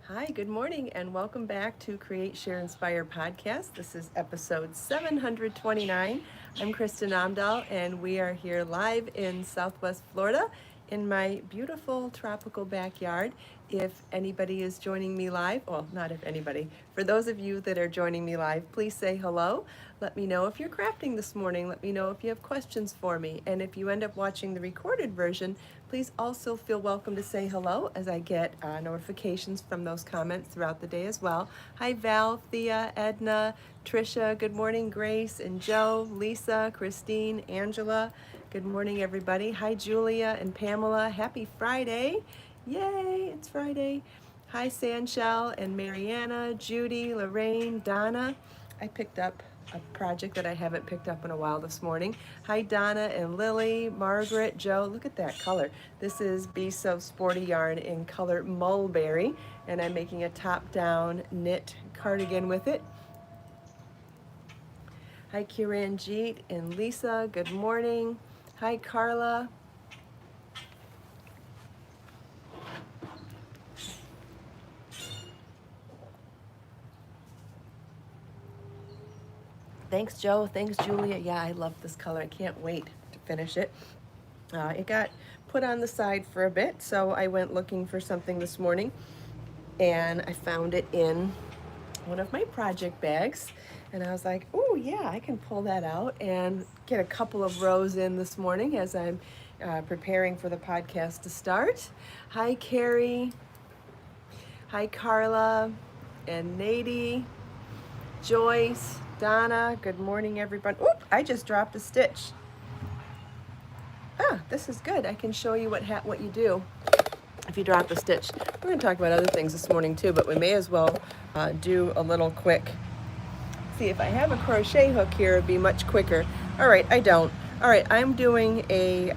Hi, good morning, and welcome back to Create, Share, Inspire podcast. This is episode 729. I'm Kristin Omdahl, and we are here live in Southwest Florida in my beautiful tropical backyard. If anybody is joining me live, well, not if anybody, for those of you that are joining me live, please say hello. Let me know if you're crafting this morning. Let me know if you have questions for me. And if you end up watching the recorded version, please also feel welcome to say hello as I get notifications from those comments throughout the day as well. Hi, Val, Thea, Edna, Trisha. Good morning, Grace and Joe, Lisa, Christine, Angela. Good morning, everybody. Hi, Julia and Pamela. Happy Friday. Yay, it's Friday. Hi, Sanshell and Mariana, Judy, Lorraine, Donna. I picked up a project that I haven't picked up in a while this morning. Hi, Donna and Lily, Margaret, Joe. Look at that color. This is Be So Sporty yarn in color Mulberry, and I'm making a top-down knit cardigan with it. Hi, Kiranjeet and Lisa. Good morning. Hi, Carla. Thanks, Joe. Thanks, Julia. Yeah, I love this color. I can't wait to finish it. It got put on the side for a bit, so I went looking for something this morning, and I found it in one of my project bags. And I was like, oh, yeah, I can pull that out and get a couple of rows in this morning as I'm preparing for the podcast to start. Hi, Carrie. Hi, Carla and Nadie. Joyce, Donna, good morning, everybody. Oop, I just dropped a stitch. Ah, this is good. I can show you what you do if you drop a stitch. We're going to talk about other things this morning too, but we may as well do a little quick. See, if I have a crochet hook here, it'd be much quicker. All right, I don't. All right, I'm doing a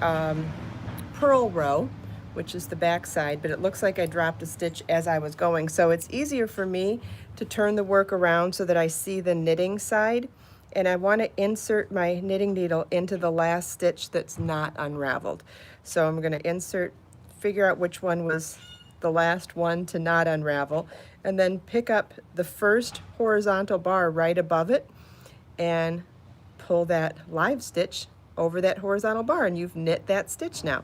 purl row, which is the back side, but it looks like I dropped a stitch as I was going. So it's easier for me to turn the work around so that I see the knitting side. And I want to insert my knitting needle into the last stitch that's not unraveled. So I'm going to insert, figure out which one was the last one to not unravel, and then pick up the first horizontal bar right above it and pull that live stitch over that horizontal bar, and you've knit that stitch now.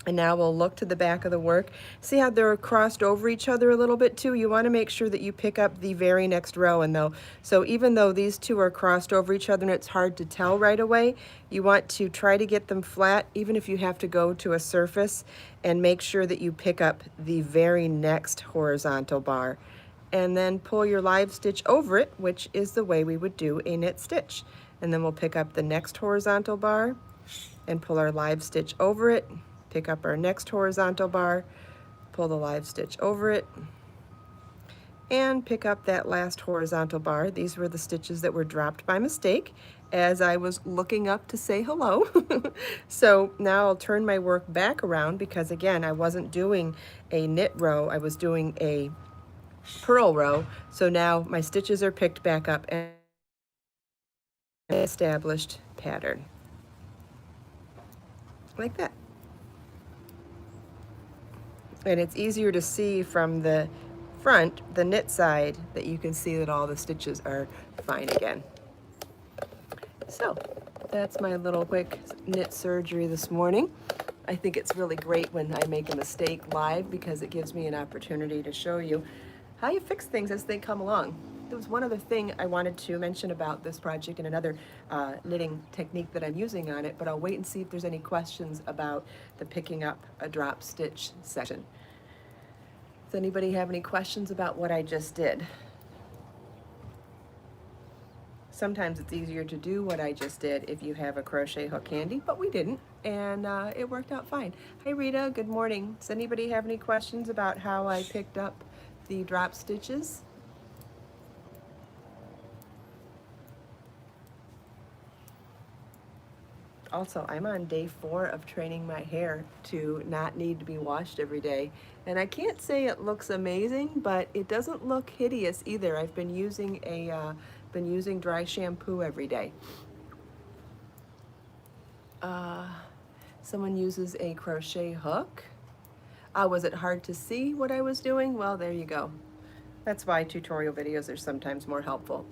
And now we'll look to the back of the work. See how they're crossed over each other a little bit too? You want to make sure that you pick up the very next row. And so even though these two are crossed over each other and it's hard to tell right away, you want to try to get them flat, even if you have to go to a surface, and make sure that you pick up the very next horizontal bar. And then pull your live stitch over it, which is the way we would do a knit stitch. And then we'll pick up the next horizontal bar and pull our live stitch over it. Pick up our next horizontal bar, pull the live stitch over it, and pick up that last horizontal bar. These were the stitches that were dropped by mistake as I was looking up to say hello. So now I'll turn my work back around because, again, I wasn't doing a knit row, I was doing a purl row. So now my stitches are picked back up and established pattern like that. And it's easier to see from the front, the knit side, that you can see that all the stitches are fine again. So that's my little quick knit surgery this morning. I think it's really great when I make a mistake live because it gives me an opportunity to show you how you fix things as they come along. There was one other thing I wanted to mention about this project and another knitting technique that I'm using on it, but I'll wait and see if there's any questions about the picking up a drop stitch section. Does anybody have any questions about what I just did? Sometimes it's easier to do what I just did if you have a crochet hook handy, but we didn't, and it worked out fine. Hi Rita, good morning. Does anybody have any questions about how I picked up the drop stitches? Also, I'm on day 4 of training my hair to not need to be washed every day. And I can't say it looks amazing, but it doesn't look hideous either. I've been using dry shampoo every day. Someone uses a crochet hook. Was it hard to see what I was doing? Well, there you go. That's why tutorial videos are sometimes more helpful.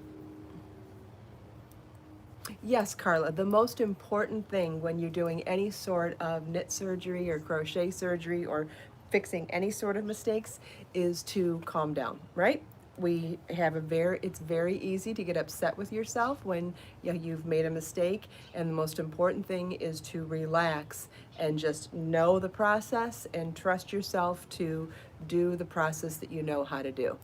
Yes, Carla, the most important thing when you're doing any sort of knit surgery or crochet surgery or fixing any sort of mistakes is to calm down, right? We have it's very easy to get upset with yourself when you've made a mistake, and the most important thing is to relax and just know the process and trust yourself to do the process that you know how to do.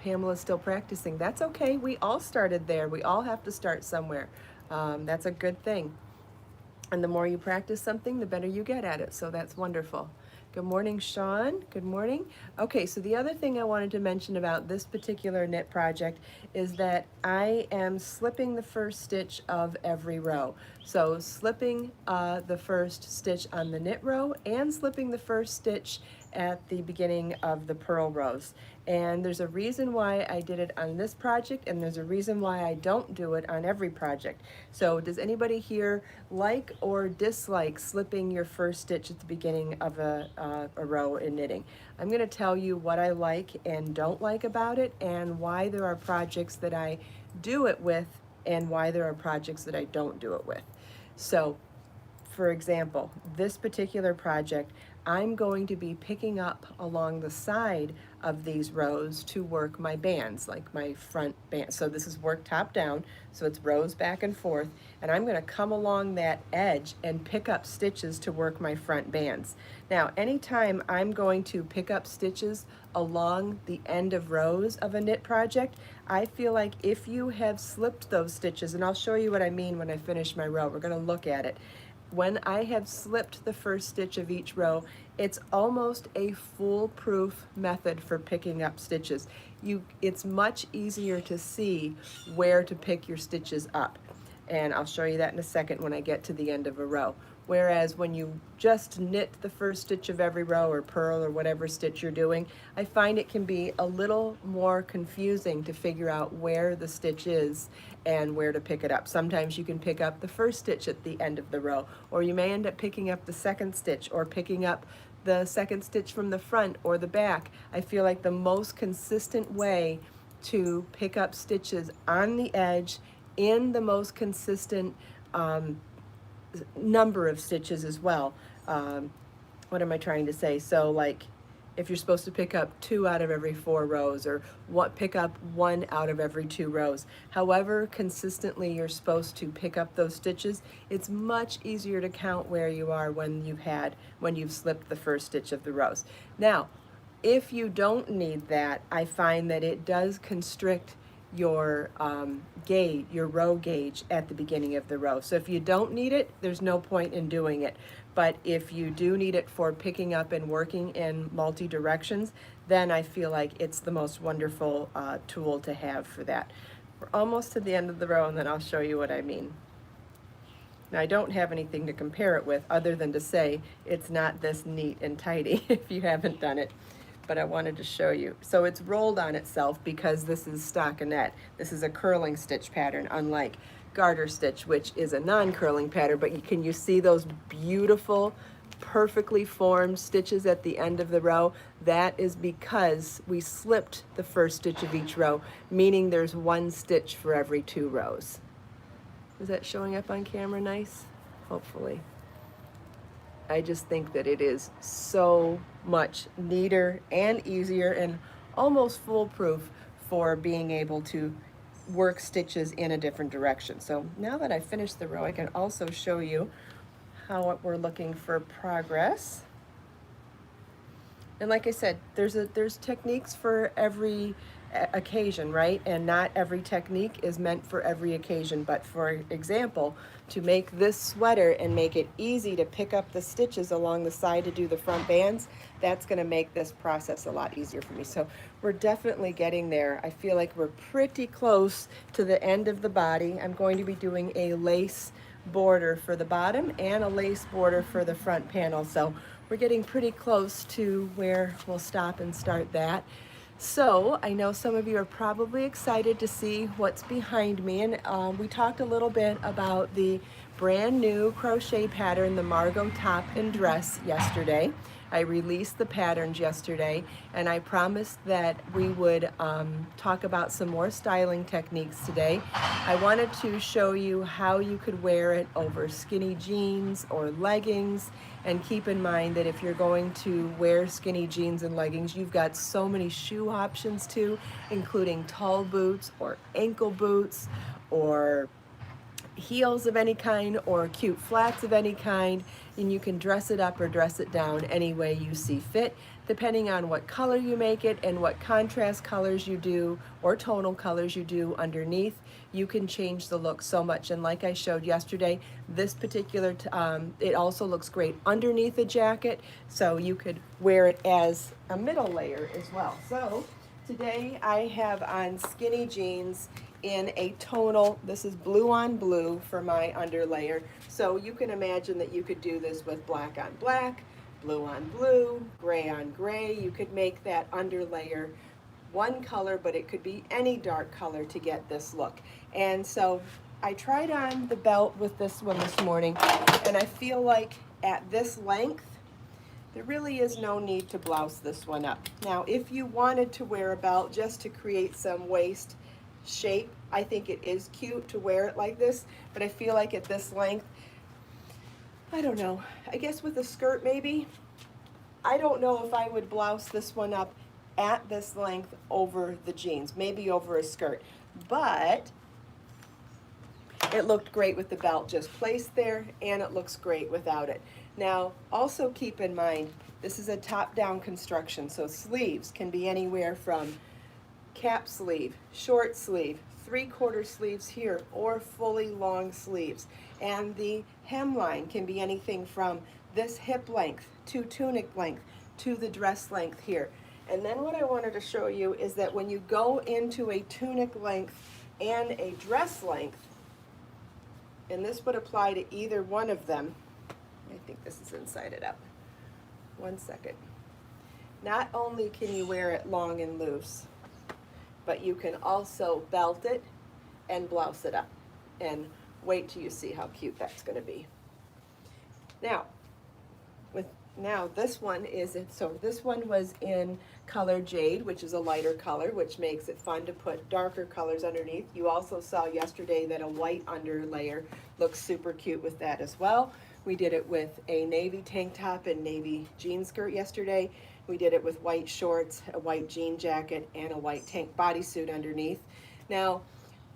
Pamela's still practicing. That's okay. We all started there. We all have to start somewhere. That's a good thing. And the more you practice something, the better you get at it. So that's wonderful. Good morning, Sean. Good morning. Okay, so the other thing I wanted to mention about this particular knit project is that I am slipping the first stitch of every row. So slipping the first stitch on the knit row and slipping the first stitch at the beginning of the purl rows. And there's a reason why I did it on this project, and there's a reason why I don't do it on every project. So does anybody here like or dislike slipping your first stitch at the beginning of a row in knitting? I'm going to tell you what I like and don't like about it, and why there are projects that I do it with and why there are projects that I don't do it with. So for example, this particular project, I'm going to be picking up along the side of these rows to work my bands, like my front band. So this is work top down, so it's rows back and forth, and I'm going to come along that edge and pick up stitches to work my front bands. Now, anytime I'm going to pick up stitches along the end of rows of a knit project, I feel like if you have slipped those stitches, and I'll show you what I mean when I finish my row, we're going to look at it. When I have slipped the first stitch of each row, it's almost a foolproof method for picking up stitches. It's much easier to see where to pick your stitches up. And I'll show you that in a second when I get to the end of a row. Whereas when you just knit the first stitch of every row or purl or whatever stitch you're doing, I find it can be a little more confusing to figure out where the stitch is and where to pick it up. Sometimes you can pick up the first stitch at the end of the row, or you may end up picking up the second stitch or picking up the second stitch from the front or the back. I feel like the most consistent way to pick up stitches on the edge in the most consistent number of stitches as well. What am I trying to say? So like if you're supposed to pick up 2 out of every 4 rows, or pick up 1 out of every 2 rows, however consistently you're supposed to pick up those stitches, it's much easier to count where you are when you've slipped the first stitch of the rows. Now, if you don't need that, I find that it does constrict your gauge, your row gauge at the beginning of the row. So if you don't need it, there's no point in doing it. But if you do need it for picking up and working in multi directions, then I feel like it's the most wonderful tool to have for that. We're almost to the end of the row, and then I'll show you what I mean. Now, I don't have anything to compare it with other than to say it's not this neat and tidy if you haven't done it. But I wanted to show you. So it's rolled on itself because this is stockinette. This is a curling stitch pattern, unlike garter stitch, which is a non-curling pattern. But can you see those beautiful, perfectly formed stitches at the end of the row? That is because we slipped the first stitch of each row, meaning there's 1 stitch for every 2 rows. Is that showing up on camera nice? Hopefully. I just think that it is so much neater and easier and almost foolproof for being able to work stitches in a different direction. So now that I finished the row, I can also show you how we're looking for progress. And like I said, there's techniques for every occasion, right? And not every technique is meant for every occasion. But for example, to make this sweater and make it easy to pick up the stitches along the side to do the front bands, that's going to make this process a lot easier for me. So we're definitely getting there. I feel like we're pretty close to the end of the body. I'm going to be doing a lace border for the bottom and a lace border for the front panel. So we're getting pretty close to where we'll stop and start that. So I know some of you are probably excited to see what's behind me, and we talked a little bit about the brand new crochet pattern, the Margot top and dress, yesterday. I released the patterns yesterday, and I promised that we would talk about some more styling techniques today. I wanted to show you how you could wear it over skinny jeans or leggings, and keep in mind that if you're going to wear skinny jeans and leggings, you've got so many shoe options too, including tall boots or ankle boots or heels of any kind or cute flats of any kind, and you can dress it up or dress it down any way you see fit, depending on what color you make it and what contrast colors you do or tonal colors you do underneath. You can change the look so much, and like I showed yesterday, this particular it also looks great underneath a jacket, so you could wear it as a middle layer as well. So today I have on skinny jeans in a tonal, this is blue on blue for my underlayer. So you can imagine that you could do this with black on black, blue on blue, gray on gray. You could make that underlayer one color, but it could be any dark color to get this look. And so I tried on the belt with this one this morning, and I feel like at this length, there really is no need to blouse this one up. Now, if you wanted to wear a belt just to create some waist shape, I think it is cute to wear it like this, but I feel like at this length, I don't know, I guess with a skirt maybe. I don't know if I would blouse this one up at this length over the jeans, maybe over a skirt, but it looked great with the belt just placed there, and it looks great without it. Now, also keep in mind, this is a top-down construction, so sleeves can be anywhere from cap sleeve, short sleeve, 3/4 sleeves here, or fully long sleeves. And the hemline can be anything from this hip length to tunic length to the dress length here. And then what I wanted to show you is that when you go into a tunic length and a dress length, and this would apply to either one of them, I think this is inside it out. One second. Not only can you wear it long and loose, but you can also belt it and blouse it up. And wait till you see how cute that's going to be. Now this one is so this one was in color jade, which is a lighter color, which makes it fun to put darker colors underneath. You also saw yesterday that a white underlayer looks super cute with that as well. We did it with a navy tank top and navy jean skirt yesterday. We did it with white shorts, a white jean jacket, and a white tank bodysuit underneath. Now,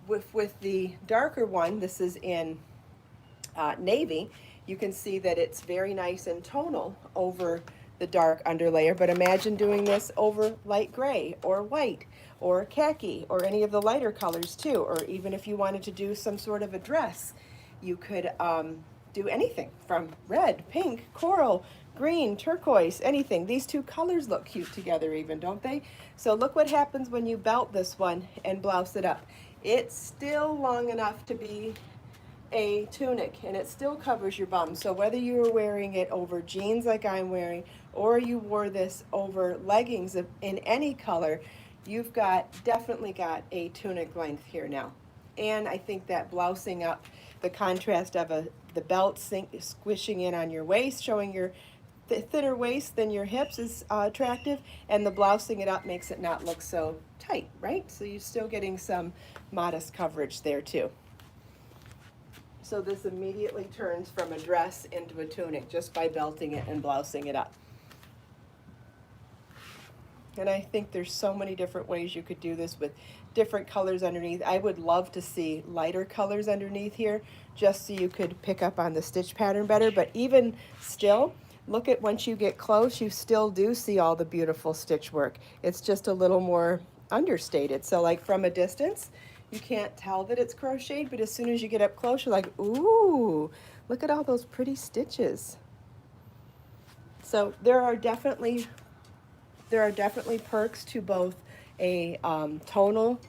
with the darker one, this is in navy, you can see that it's very nice and tonal over the dark underlayer, but imagine doing this over light gray or white or khaki or any of the lighter colors too, or even if you wanted to do some sort of a dress, you could do anything from red, pink, coral, green, turquoise, anything. These two colors look cute together even, don't they? So look what happens when you belt this one and blouse it up. It's still long enough to be a tunic, and it still covers your bum. So whether you were wearing it over jeans like I'm wearing, or you wore this over leggings in any color, you've definitely got a tunic length here now. And I think that blousing up, the contrast of the belt squishing in on your waist, showing your thinner waist than your hips is attractive, and the blousing it up makes it not look so tight, right? So you're still getting some modest coverage there too. So this immediately turns from a dress into a tunic just by belting it and blousing it up. And I think there's so many different ways you could do this with different colors underneath. I would love to see lighter colors underneath here just so you could pick up on the stitch pattern better. But even still, look at once you get close, you still do see all the beautiful stitch work. It's just a little more understated. So like from a distance, you can't tell that it's crocheted, but as soon as you get up close, you're like, ooh, look at all those pretty stitches. So there are definitely perks to both a tonal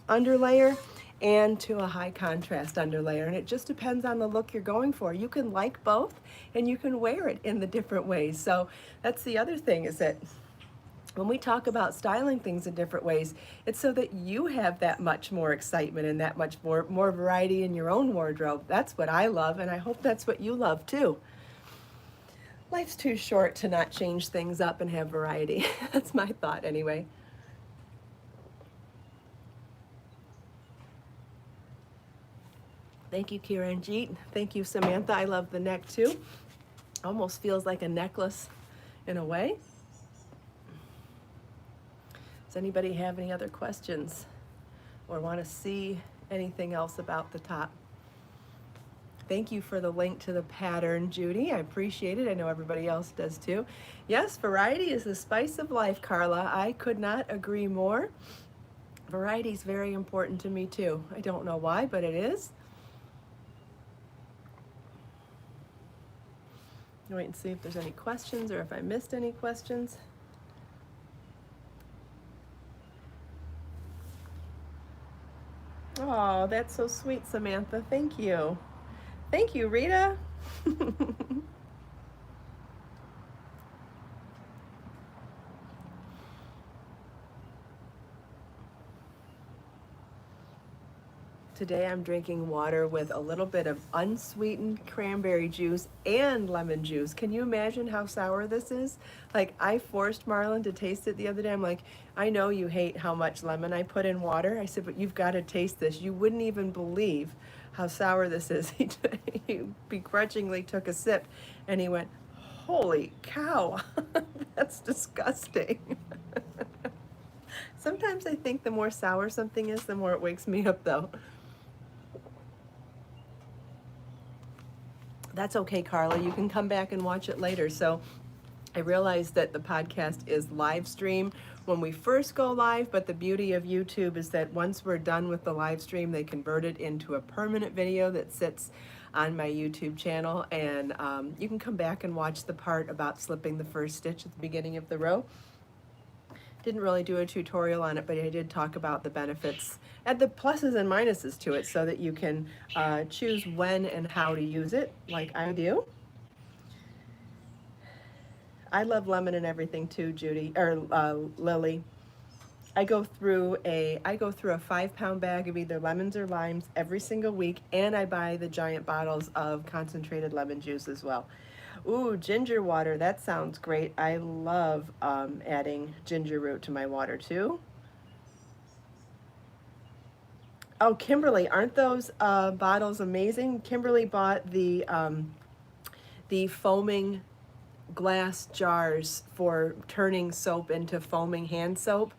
underlayer and to a high contrast underlayer, and it just depends on the look you're going for. You can like both, and you can wear it in the different ways. So that's the other thing, is that when we talk about styling things in different ways, it's so that you have that much more excitement and that much more variety in your own wardrobe. That's what I love, and I hope that's what you love too. Life's too short to not change things up and have variety. That's my thought anyway. Thank you, Kira and Jeet. Thank you, Samantha. I love the neck too. Almost feels like a necklace in a way. Does anybody have any other questions or want to see anything else about the top? Thank you for the link to the pattern, Judy. I appreciate it. I know everybody else does too. Yes, variety is the spice of life, Carla. I could not agree more. Variety is very important to me too. I don't know why, but it is. Wait and see if there's any questions or if I missed any questions. Oh, that's so sweet, Samantha. Thank you. Thank you, Rita. Today I'm drinking water with a little bit of unsweetened cranberry juice and lemon juice. Can you imagine how sour this is? Like, I forced Marlon to taste it the other day. I'm like, I know you hate how much lemon I put in water. I said, but you've got to taste this. You wouldn't even believe how sour this is. He begrudgingly took a sip and he went, holy cow, that's disgusting. Sometimes I think the more sour something is, the more it wakes me up though. That's okay, Carla. You can come back and watch it later. So I realize that the podcast is live stream when we first go live, but the beauty of YouTube is that once we're done with the live stream, they convert it into a permanent video that sits on my YouTube channel, and you can come back and watch the part about slipping the first stitch at the beginning of the row. Didn't really do a tutorial on it, but I did talk about the benefits and the pluses and minuses to it so that you can choose when and how to use it, like I do. I love lemon and everything too, Judy, or Lily. I go through a 5-pound bag of either lemons or limes every single week, and I buy the giant bottles of concentrated lemon juice as well. Ooh, ginger water, that sounds great. I love adding ginger root to my water too. Oh, Kimberly, aren't those bottles amazing? Kimberly bought the foaming glass jars for turning soap into foaming hand soap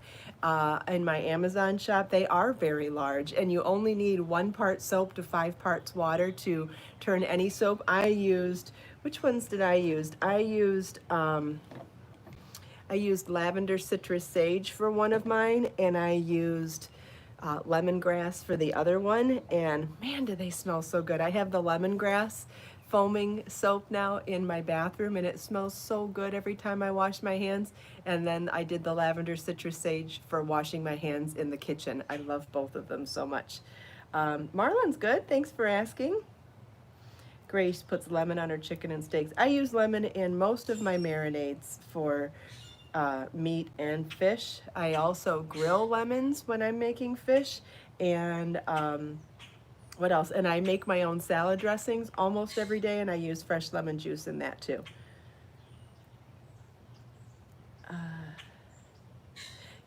in my Amazon shop. They are very large, and you only need 1 part soap to 5 parts water to turn any soap. I used, which ones did I use? I used lavender citrus sage for one of mine, and I used lemongrass for the other one, and man, do they smell so good. I have the lemongrass foaming soap now in my bathroom, and it smells so good every time I wash my hands. And then I did the lavender citrus sage for washing my hands in the kitchen. I love both of them so much. Marlon's good, thanks for asking. Grace puts lemon on her chicken and steaks. I use lemon in most of my marinades for meat and fish. I also grill lemons when I'm making fish, and what else? And I make my own salad dressings almost every day, and I use fresh lemon juice in that too.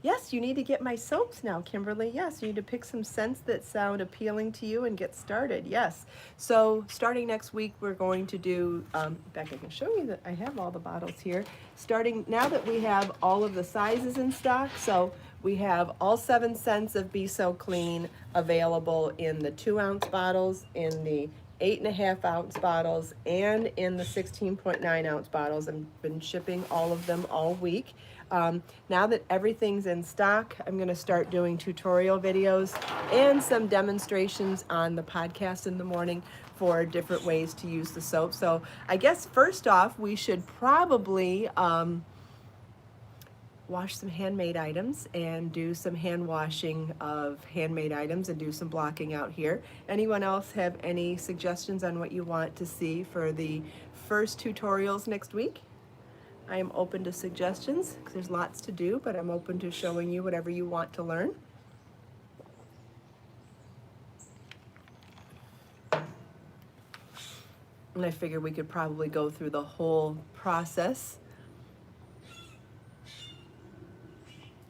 Yes, you need to get my soaps now, Kimberly. Yes, you need to pick some scents that sound appealing to you and get started. Yes. So starting next week, we're going to do, Beck, I can show you that I have all the bottles here. Starting now that we have all of the sizes in stock, so we have all 7 scents of Be So Clean available in the 2-ounce bottles, in the 8.5-ounce bottles, and in the 16.9-ounce bottles. I've been shipping all of them all week. Now that everything's in stock, I'm going to start doing tutorial videos and some demonstrations on the podcast in the morning for different ways to use the soap. So I guess first off, we should probably wash some handmade items and do some hand washing of handmade items and do some blocking out here. Anyone else have any suggestions on what you want to see for the first tutorials next week? I am open to suggestions because there's lots to do, but I'm open to showing you whatever you want to learn. And I figured we could probably go through the whole process.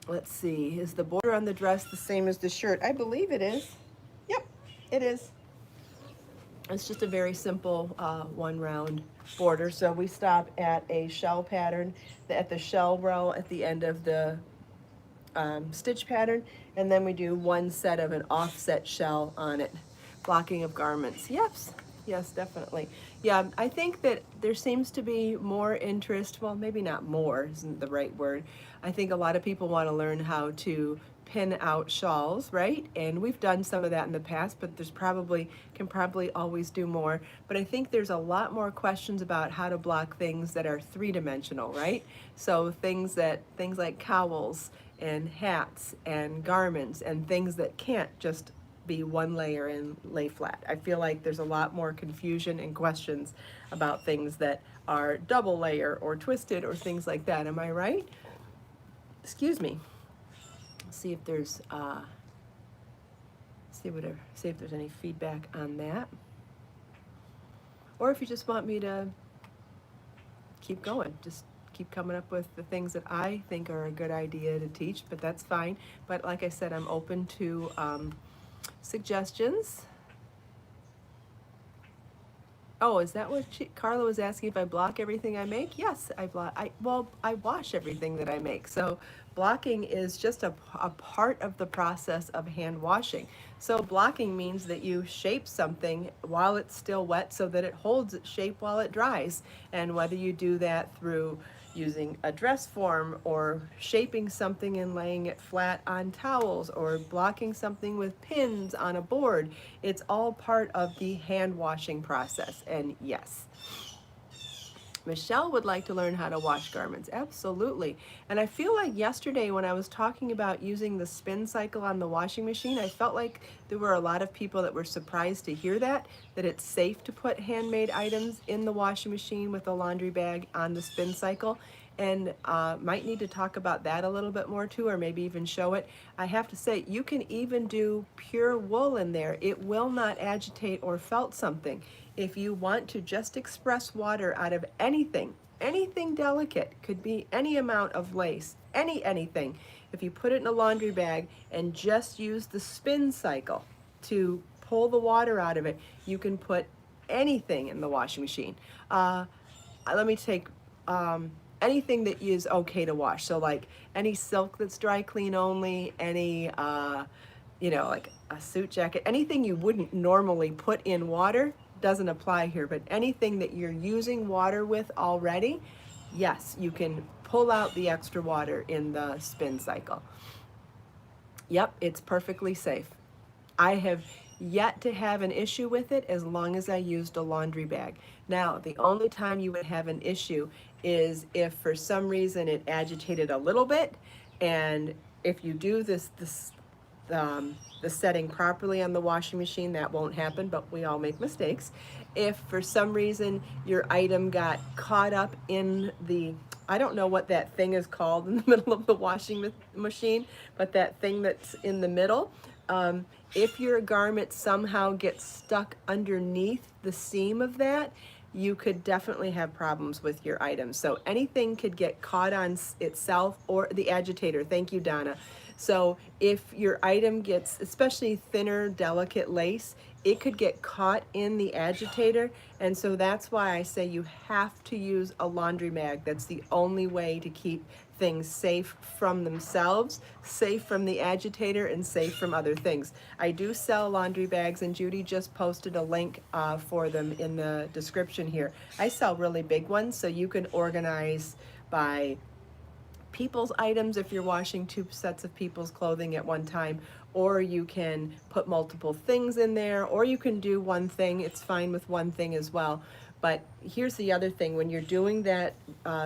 Let's see, is the border on the dress the same as the shirt? I believe it is. Yep, it is. It's just a very simple one round border. So we stop at a shell pattern, at the shell row at the end of the stitch pattern, and then we do one set of an offset shell on it. Blocking of garments. Yes, yes, definitely. Yeah, I think that there seems to be more interest, well, maybe not more isn't the right word. I think a lot of people want to learn how to pin out shawls, right? And we've done some of that in the past, but there's can probably always do more. But I think there's a lot more questions about how to block things that are three-dimensional, right? So things like cowls and hats and garments and things that can't just be one layer and lay flat. I feel like there's a lot more confusion and questions about things that are double layer or twisted or things like that. Am I right? Excuse me. See if there's see if there's any feedback on that, or if you just want me to keep going, just keep coming up with the things that I think are a good idea to teach, but that's fine. But like I said, I'm open to suggestions. Oh, is that what Carla was asking, if I block everything I make? Yes, I wash everything that I make. So blocking is just a part of the process of hand washing. So blocking means that you shape something while it's still wet so that it holds its shape while it dries. And whether you do that through using a dress form or shaping something and laying it flat on towels or blocking something with pins on a board, it's all part of the hand washing process. And yes, Michelle would like to learn how to wash garments. Absolutely. And I feel like yesterday when I was talking about using the spin cycle on the washing machine, I felt like there were a lot of people that were surprised to hear that it's safe to put handmade items in the washing machine with a laundry bag on the spin cycle. And might need to talk about that a little bit more too, or maybe even show it. I have to say, you can even do pure wool in there. It will not agitate or felt something. If you want to just express water out of anything delicate, could be any amount of lace, anything. If you put it in a laundry bag and just use the spin cycle to pull the water out of it, you can put anything in the washing machine. Let me take anything that is okay to wash. So like any silk that's dry clean only, any like a suit jacket, anything you wouldn't normally put in water doesn't apply here, but anything that you're using water with already, yes, you can pull out the extra water in the spin cycle. Yep, it's perfectly safe. I have yet to have an issue with it as long as I used a laundry bag. Now, the only time you would have an issue is if for some reason it agitated a little bit, and if you do the setting properly on the washing machine, that won't happen, but we all make mistakes. If for some reason your item got caught up in I don't know what that thing is called in the middle of the washing machine, but that thing that's in the middle, if your garment somehow gets stuck underneath the seam of that, you could definitely have problems with your items. So anything could get caught on itself or the agitator. Thank you, Donna. So if your item gets, especially thinner, delicate lace, it could get caught in the agitator. And so that's why I say you have to use a laundry bag. That's the only way to keep things safe from themselves, safe from the agitator, and safe from other things. I do sell laundry bags, and Judy just posted a link for them in the description here. I sell really big ones, so you can organize by people's items if you're washing 2 sets of people's clothing at one time, or you can put multiple things in there, or you can do one thing. It's fine with one thing as well. But here's the other thing, when you're doing that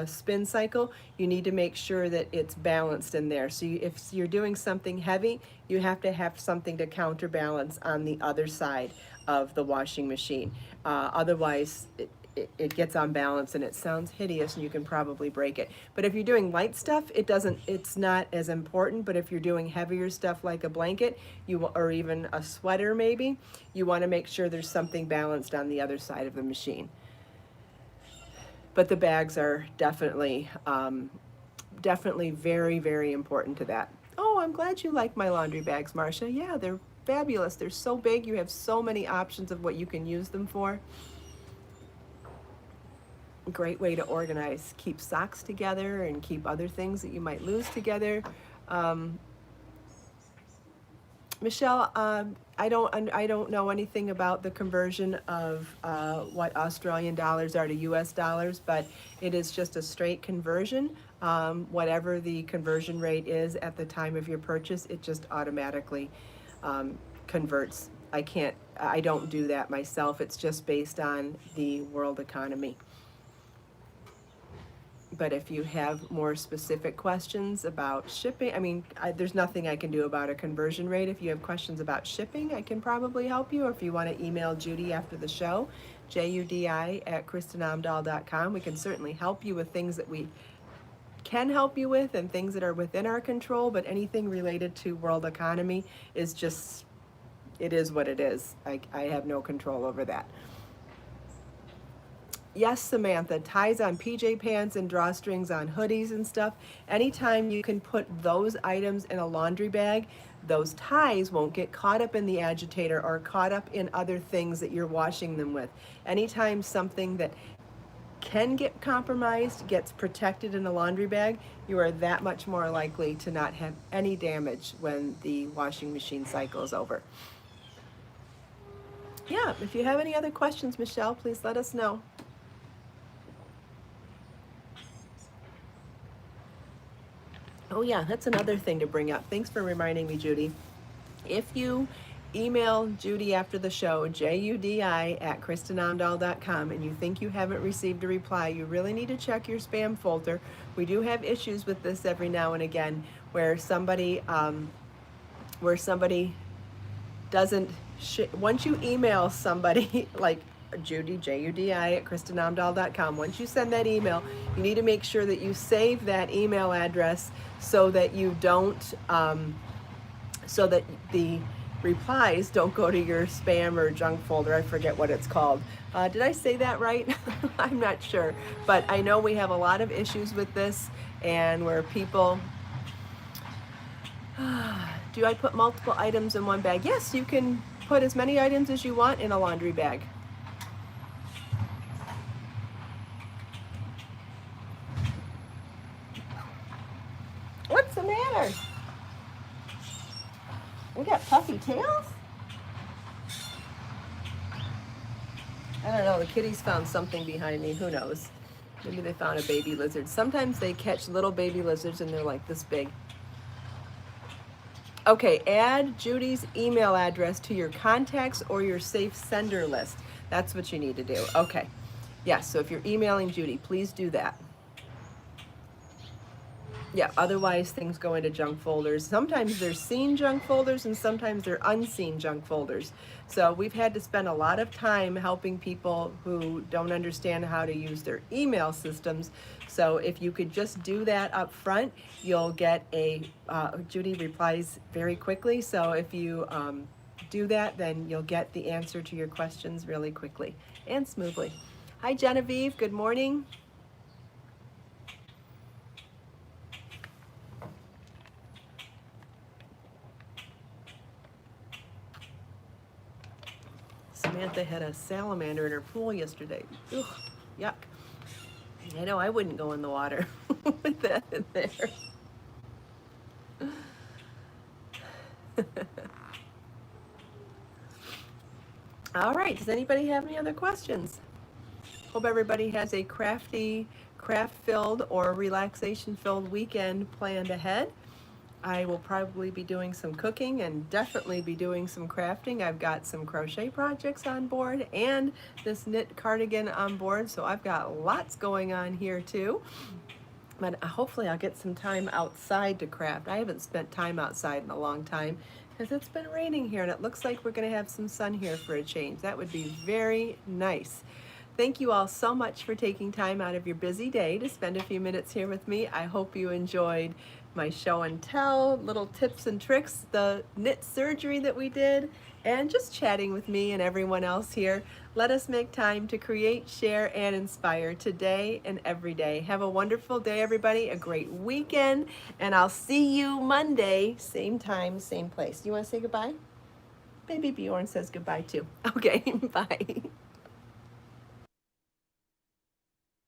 spin cycle, you need to make sure that it's balanced in there. So if you're doing something heavy, you have to have something to counterbalance on the other side of the washing machine. Otherwise, it gets unbalanced and it sounds hideous and you can probably break it. But if you're doing light stuff, it's not as important. But if you're doing heavier stuff like a blanket, or even a sweater maybe, you want to make sure there's something balanced on the other side of the machine. But the bags are definitely, definitely very, very important to that. Oh, I'm glad you like my laundry bags, Marcia. Yeah, they're fabulous. They're so big. You have so many options of what you can use them for. Great way to organize, keep socks together and keep other things that you might lose together. Michelle, I don't know anything about the conversion of what Australian dollars are to US dollars, but it is just a straight conversion. Whatever the conversion rate is at the time of your purchase, it just automatically converts. I don't do that myself. It's just based on the world economy. But if you have more specific questions about shipping, I mean, there's nothing I can do about a conversion rate. If you have questions about shipping, I can probably help you. Or if you want to email Judy after the show, judi@kristinomdahl.com. We can certainly help you with things that we can help you with and things that are within our control. But anything related to world economy is just, it is what it is. I have no control over that. Yes, Samantha, ties on PJ pants and drawstrings on hoodies and stuff. Anytime you can put those items in a laundry bag, those ties won't get caught up in the agitator or caught up in other things that you're washing them with. Anytime something that can get compromised gets protected in a laundry bag, you are that much more likely to not have any damage when the washing machine cycle is over. Yeah, if you have any other questions, Michelle, please let us know. Oh yeah, that's another thing to bring up. Thanks for reminding me, Judy. If you email Judy after the show, judi@kristinomdahl.com, and you think you haven't received a reply, you really need to check your spam folder. We do have issues with this every now and again where somebody doesn't, once you email somebody like Judy, judi@kristinomdahl.com. Once you send that email, you need to make sure that you save that email address so that you don't, so that the replies don't go to your spam or junk folder. I forget what it's called. Did I say that right? I'm not sure. But I know we have a lot of issues with this, and where people, do I put multiple items in one bag? Yes, you can put as many items as you want in a laundry bag. What's the matter? We got puffy tails? I don't know, the kitties found something behind me, who knows? Maybe they found a baby lizard. Sometimes they catch little baby lizards and they're like this big. Okay, add Judy's email address to your contacts or your safe sender list. That's what you need to do. Okay. Yes, so if you're emailing Judy, please do that. Yeah, otherwise things go into junk folders. Sometimes they're seen junk folders and sometimes they're unseen junk folders. So we've had to spend a lot of time helping people who don't understand how to use their email systems. So if you could just do that up front, you'll get Judy replies very quickly. So if you do that, then you'll get the answer to your questions really quickly and smoothly. Hi, Genevieve, good morning. Samantha had a salamander in her pool yesterday. Ugh, yuck. I know I wouldn't go in the water with that in there. All right, does anybody have any other questions? Hope everybody has a crafty, craft-filled or relaxation-filled weekend planned ahead. I will probably be doing some cooking and definitely be doing some crafting. I've got some crochet projects on board and this knit cardigan on board, so I've got lots going on here too. But hopefully I'll get some time outside to craft. I haven't spent time outside in a long time because it's been raining here and it looks like we're going to have some sun here for a change. That would be very nice. Thank you all so much for taking time out of your busy day to spend a few minutes here with me. I hope you enjoyed my show and tell, little tips and tricks, the knit surgery that we did, and just chatting with me and everyone else here. Let us make time to create, share, and inspire today and every day. Have a wonderful day, everybody, a great weekend, and I'll see you Monday, same time, same place. You want to say goodbye? Baby Bjorn says goodbye too. Okay, bye.